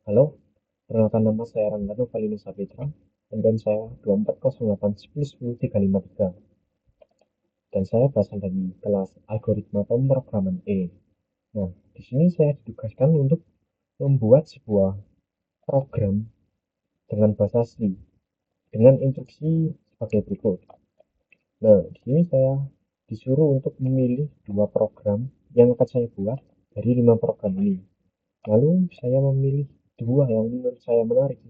Halo, perkenalkan nama saya Ranggano Valino Sapitra, dan saya 2408910353, dan saya berasal dari kelas Algoritma Pemrograman E. Nah, di sini saya ditugaskan untuk membuat sebuah program dengan bahasa C dengan instruksi sebagai berikut. Nah, di sini saya disuruh untuk memilih dua program yang akan saya buat dari 5 program ini. Lalu saya memilih dua yang menurut saya menarik,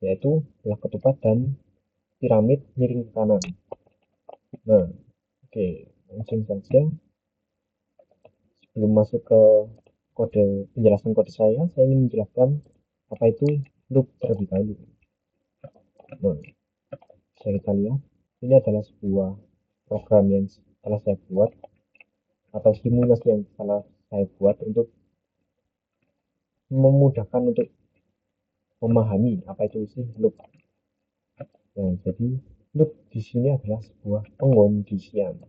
yaitu belah ketupat dan piramid miring ke kanan. Nah, oke, langsung saja. Sebelum masuk ke penjelasan kode saya ingin menjelaskan apa itu loop terlebih dahulu. Nah, bisa kita lihat, ini adalah sebuah program yang telah saya buat atau simulasi yang telah saya buat untuk memudahkan untuk memahami apa itu sih loop. Nah, jadi loop di sini adalah sebuah pengondisian.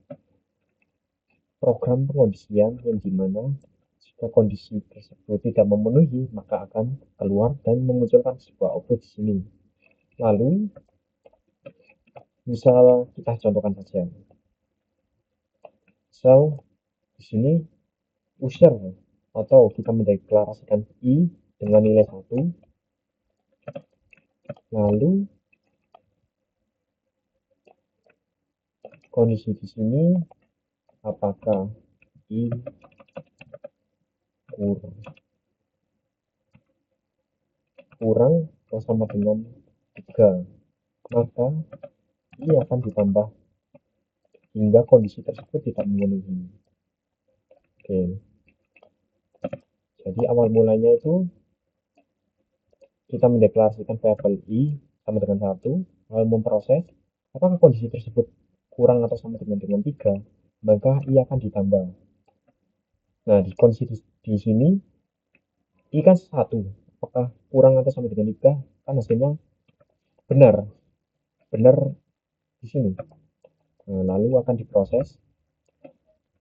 Program pengondisian yang dimana jika kondisi tersebut tidak memenuhi, maka akan keluar dan memunculkan sebuah output di sini. Lalu, misal kita contohkan saja. Misal di sini user atau kita mendeklarasikan i dengan nilai 1, lalu kondisi di sini apakah i kurang atau sama dengan 3, maka i akan ditambah hingga kondisi tersebut tidak memenuhi. Oke, jadi awal mulanya itu kita mendeklarasikan variabel i sama dengan 1, lalu memproses apakah kondisi tersebut kurang atau sama dengan 3, maka i akan ditambah. Nah, di kondisi di sini i kan 1, apakah kurang atau sama dengan 3, kan hasilnya benar, benar di sini. Nah, lalu akan diproses.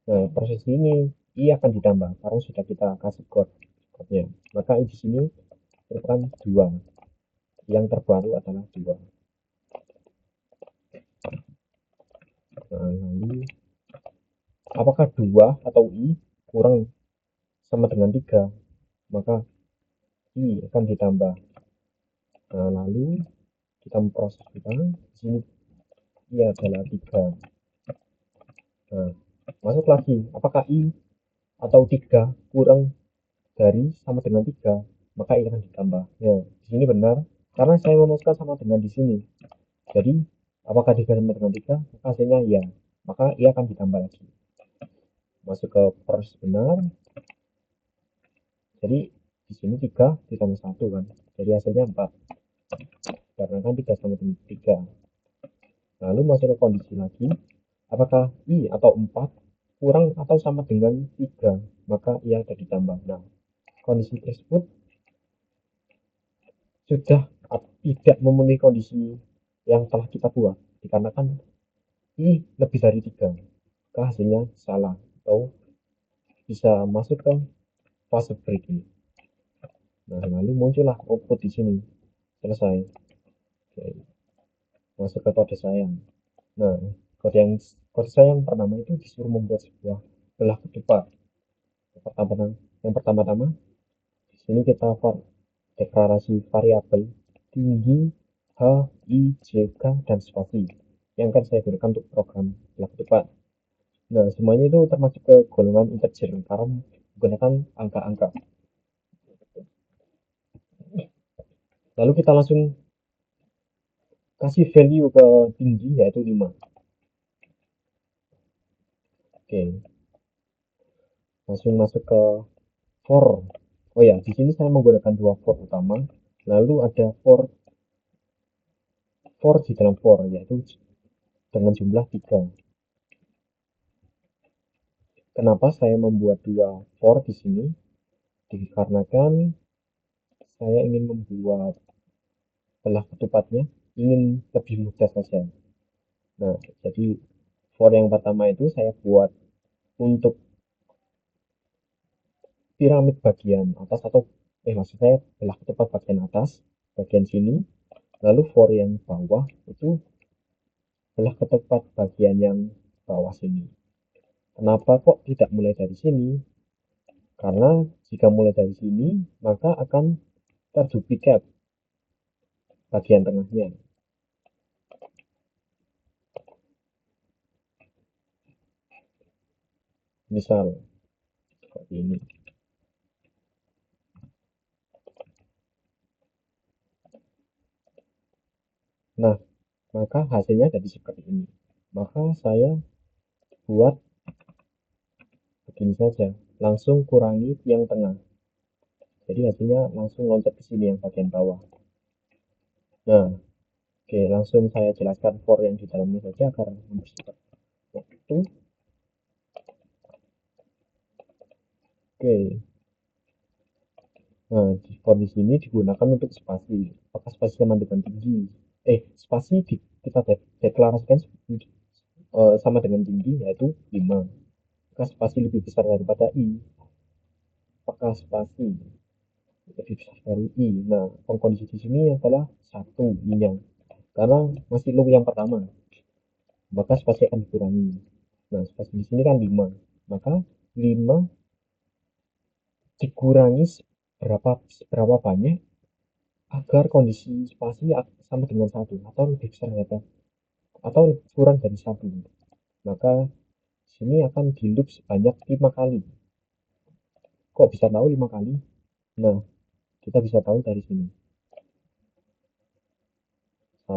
Nah, proses ini i akan ditambah karena sudah kita kasih code-nya. Maka i di sini merupakan 2. Yang terbaru adalah 2. Nah, lalu apakah 2 atau i kurang sama dengan 3, maka i akan ditambah. Nah, lalu kita memproses kita di sini i adalah 3. Nah, masuk lagi, apakah i atau 3 kurang dari sama dengan 3, maka i akan ditambah. Nah, di sini benar karena saya memasukkan sama dengan di sini. Jadi, apakah 3 sama dengan 3, maka hasilnya ya, maka i akan ditambah lagi. Masuk ke proses benar. Jadi di sini 3 ditambah 1 kan. Jadi hasilnya 4. Karena kan 3 sama dengan 3. Lalu masuk ke kondisi lagi. Apakah i atau 4 kurang atau sama dengan 3, maka i akan ditambah. Nah, kondisi tersebut sudah tidak memenuhi kondisi yang telah kita buat. Dikarenakan i lebih dari 3, maka hasilnya salah atau bisa masuk ke fase break. Nah, lalu muncullah output di sini. Selesai. Oke, masuk ke kode saya. Nah, kode saya yang pertama itu disuruh membuat sebuah belah ketupat. Yang pertama-tama di sini kita deklarasi variabel tinggi h, i, j, k, dan spasi yang akan saya gunakan untuk program belah ketupat. Nah, semuanya itu termasuk ke golongan integer karena menggunakan angka-angka. Lalu kita langsung kasih value ke tinggi yaitu 5. Oke, langsung masuk ke for. Oh ya, di sini saya menggunakan dua for utama, lalu ada for di dalam for yaitu dengan jumlah 3. Kenapa saya membuat dua for di sini? Dikarenakan saya ingin membuat belah ketupatnya ingin lebih mudah saja. Nah, jadi for yang pertama itu saya buat untuk piramid bagian atas atau maksud saya belah ketupat bagian atas, bagian sini, lalu for yang bawah itu belah ketupat bagian yang bawah sini. Kenapa kok tidak mulai dari sini? Karena jika mulai dari sini, maka akan terduplikat bagian tengahnya. Misal seperti ini. Nah, maka hasilnya jadi seperti ini. Maka saya buat begini saja, langsung kurangi yang tengah. Jadi hasilnya langsung loncat ke sini yang bagian bawah. Nah, oke, langsung saya jelaskan for yang di dalamnya saja agar mempersingkat waktu. Oke, nah di for di sini digunakan untuk spasi. Apakah spasi sama dengan tinggi? Spasi kita deklarasikan sama dengan tinggi yaitu 5. Apakah spasi lebih besar daripada i? Apakah spasi lebih besar dari i? Nah, kondisi di sini adalah satu i-nya karena masih loop yang pertama, maka spasi akan dikurangi. Nah, spasi di sini kan 5, maka 5 dikurangi berapa banyak agar kondisi spasi sama dengan satu atau lebih besar atau kurang dari satu. Maka sini akan di loop sebanyak 5 kali. Kok bisa tahu 5 kali? Nah, kita bisa tahu dari sini. 1,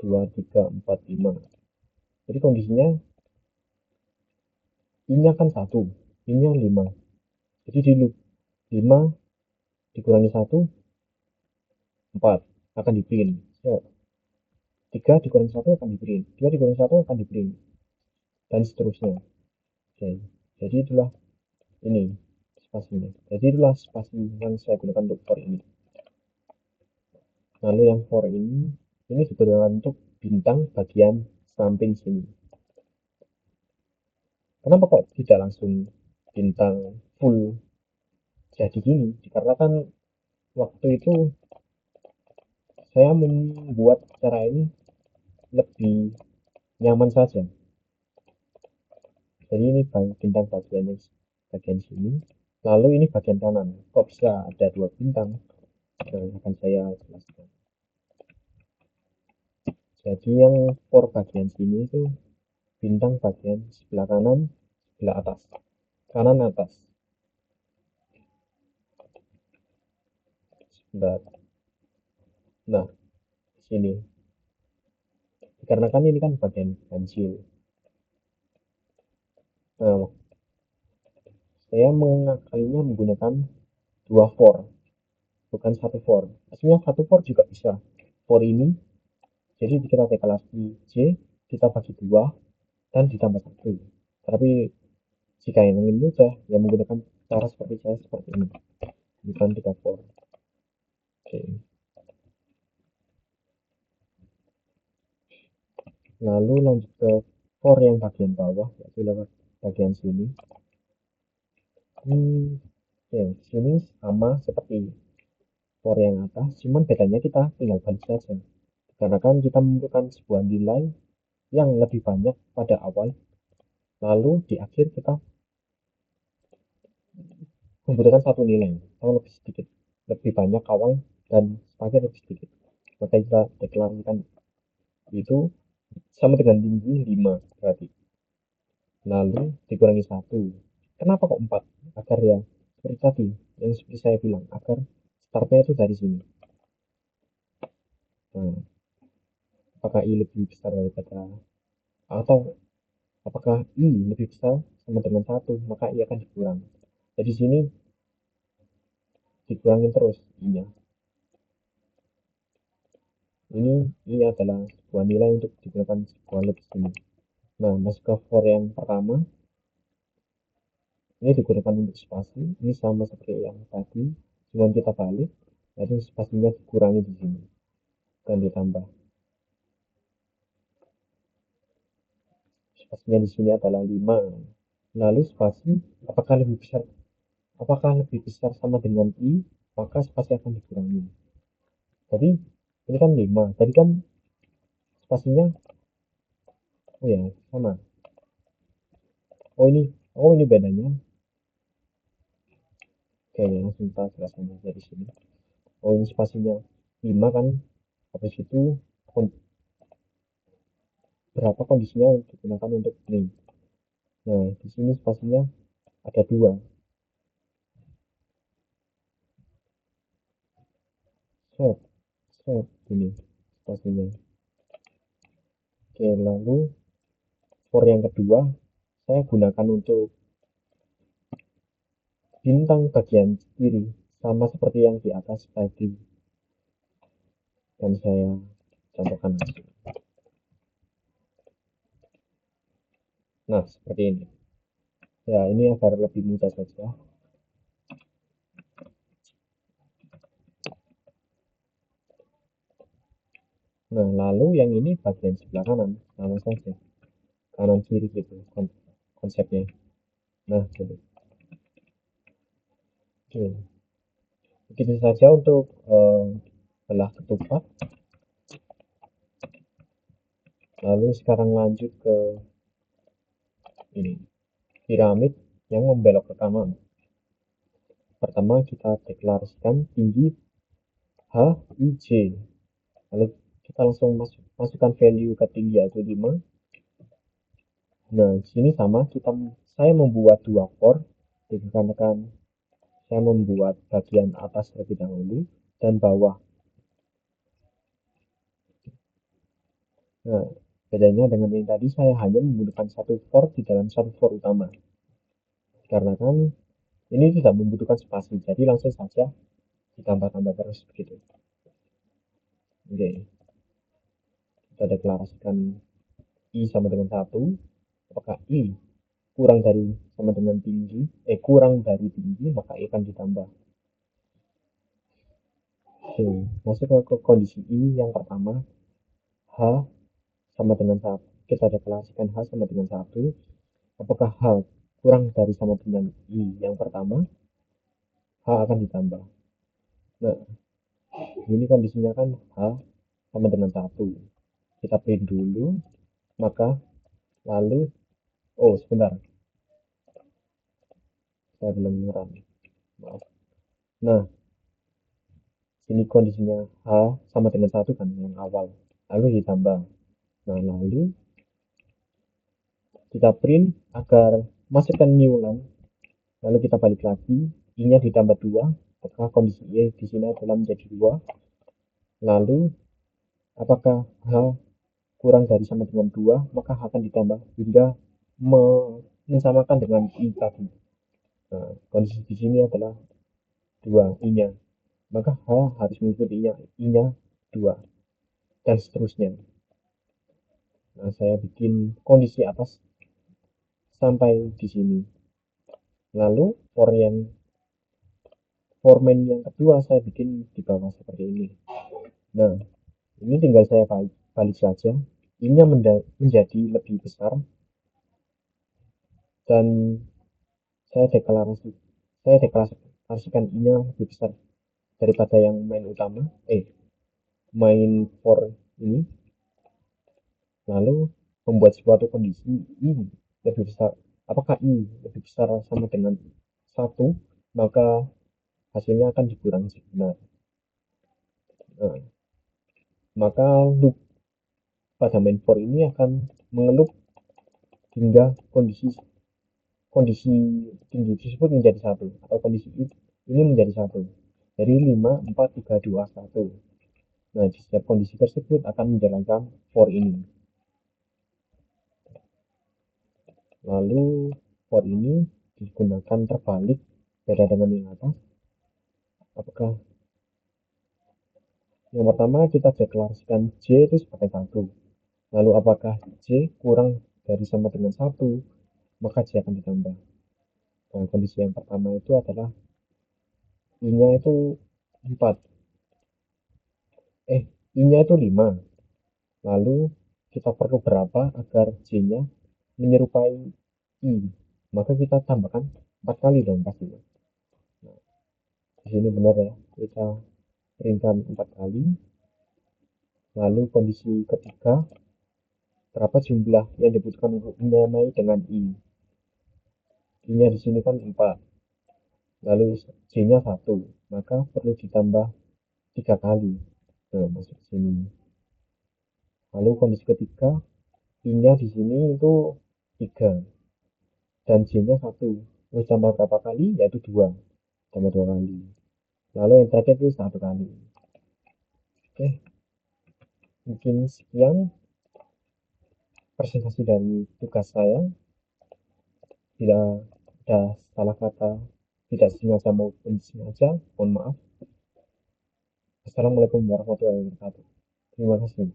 2, 3, 4, 5. Jadi kondisinya ini akan 1, ini 5. Jadi di loop 5 dikurangi 1, 4 akan di print. 3 dikurangi 1 akan di print. 2 dikurangi 1 akan di print. Dan seterusnya. Oke. Jadi itulah ini spasinya. Jadi itulah spasi yang saya gunakan untuk for ini. Lalu yang for ini digunakan untuk bintang bagian samping sini. Kenapa kok tidak langsung bintang full jadi gini? Dikarenakan waktu itu saya membuat cara ini lebih nyaman saja. Jadi ini bintang bagian sini. Lalu ini bagian kanan. Kok bisa ada 2 bintang? Akan saya jelaskan. Jadi yang for bagian sini itu bintang bagian sebelah kanan, sebelah atas, kanan atas, sebelah. Nah, sini. Dikarenakan ini kan bagian pensil. Nah, saya mengakalinya menggunakan 2 for, bukan 1 for. Aslinya 1 for juga bisa. For ini, jadi kita deklarasi J, kita bagi 2, dan ditambah 1. Tapi jika yang ingin mudah, ya menggunakan cara seperti saya seperti ini. Bukan 3 for. Oke. Lalu lanjut ke for yang bagian bawah, yaitu lewat bagian sini. Ya, sini sama seperti for yang atas, cuman bedanya kita tinggal balik saja. Karena kan kita membutuhkan sebuah nilai yang lebih banyak pada awal, lalu di akhir kita membutuhkan satu nilai yang lebih sedikit, lebih banyak awal dan akhir lebih sedikit. Maka kita deklarasikan itu sama dengan tinggi 5 berarti. Lalu dikurangi 1. Kenapa kok 4? Agar ya seperti tadi, yang seperti saya bilang, agar startnya itu dari sini. Nah, apakah I lebih besar daripada atau apakah I lebih besar sama dengan 1, maka I akan dikurang. Jadi sini dikurangin terus I-nya. Ini adalah sebuah nilai untuk digunakan sebuah loop sini. Nah, masuk ke for yang pertama. Ini digunakan untuk spasi. Ini sama seperti yang tadi, cuma kita balik, lalu spasinya dikurangi di sini dan ditambah. Spasinya di sini adalah 5. Lalu spasi apakah lebih besar apakah lebih besar sama dengan I, maka spasi akan dikurangi. Jadi ini kan 5, tadi kan spasinya, oh ya sama, oh ini bedanya. Oke, langsung kita jelaskan aja di sini. Oh, ini spasinya 5 kan, habis itu berapa kondisinya digunakan untuk ini. Nah, di sini spasinya ada 2. Set, set, ini spasinya. Oke, lalu for yang kedua, saya gunakan untuk bintang bagian kiri, sama seperti yang di atas tadi. Dan saya contohkan langsung. Nah, seperti ini. Ya, ini agar lebih mudah saja. Nah, lalu yang ini bagian sebelah kanan, sama saja. Kanan kiri gitu konsepnya. Nah, gitu. Oke, begitu saja untuk belah ketupat. Lalu sekarang lanjut ke ini, piramid yang membelok ke kanan. Pertama kita deklarasikan tinggi H, I, J. Lalu kita langsung masukkan value ke tinggi yaitu 5. Nah, di sini sama, saya membuat 2 for, dikarenakan saya membuat bagian atas terlebih dahulu dan bawah. Nah, bedanya dengan yang tadi, saya hanya menggunakan satu for di dalam satu for utama. Karena kan ini tidak membutuhkan spasi, jadi langsung saja ditambah-tambah terus begitu. Oke, kita deklarasikan I sama dengan 1. Apakah I kurang dari sama dengan tinggi, kurang dari tinggi, maka I akan ditambah. Oke, masuk ke kondisi I yang pertama, H sama dengan 1. Kita deklarasikan H sama dengan 1. Apakah H kurang dari sama dengan I yang pertama, H akan ditambah. Nah, ini kondisinya kan H sama dengan 1. Kita print dulu, maka lalu, oh sebentar, saya belum menyerang, maaf. Nah, ini kondisinya H sama dengan 1 kan yang awal, lalu ditambah. Nah, lalu kita print agar masukkan new line, lalu kita balik lagi, I-nya ditambah 2, maka kondisi I di sini adalah menjadi 2. Lalu apakah H kurang dari sama dengan 2, maka H akan ditambah hingga mensamakan dengan I tadi. Nah, kondisi di sini adalah 2 I-nya, maka H harus mengikuti I-nya 2 dan seterusnya. Nah, saya bikin kondisi atas sampai di sini. Lalu for main yang kedua saya bikin di bawah seperti ini. Nah, ini tinggal saya balik saja. I-nya menjadi lebih besar dan saya deklarasikan I-nya lebih besar daripada yang main utama, main for ini. Lalu membuat suatu kondisi I lebih besar. Apakah I lebih besar sama dengan 1, maka hasilnya akan dikurangi sebenar. Nah, maka loop pada main for ini akan mengelup hingga kondisi tinggi tersebut menjadi 1 atau kondisi ini menjadi 1. Jadi 5, 4, 3, 2, 1. Nah, di setiap kondisi tersebut akan menjalankan for ini. Lalu for ini digunakan terbalik beda dengan yang atas. Apakah yang pertama kita deklarasikan J itu sebagai 1. Lalu apakah J kurang dari sama dengan 1, maka J akan ditambah. Nah, kondisi yang pertama itu adalah I-nya itu 4. I-nya itu 5. Lalu kita perlu berapa agar J-nya menyerupai I? Maka kita tambahkan 4 kali dong pastinya. Di sini benar ya, kita ringkan 4 kali. Lalu kondisi ketiga, berapa jumlah yang dibutuhkan untuk menyamai dengan I. I-nya di sini kan 4, lalu J-nya 1, maka perlu ditambah 3 kali. Nah, masuk sini. Lalu kondisi ketiga, I-nya di sini itu 3 dan J-nya 1. Terus tambah berapa kali? Yaitu 2. Tambah 2 kali. Lalu yang terakhir itu 1 kali. Oke, mungkin sekian presentasi dari tugas saya. Tidak ada salah kata, tidak sengaja maupun sengaja, mohon maaf. Assalamualaikum warahmatullahi wabarakatuh. Terima kasih.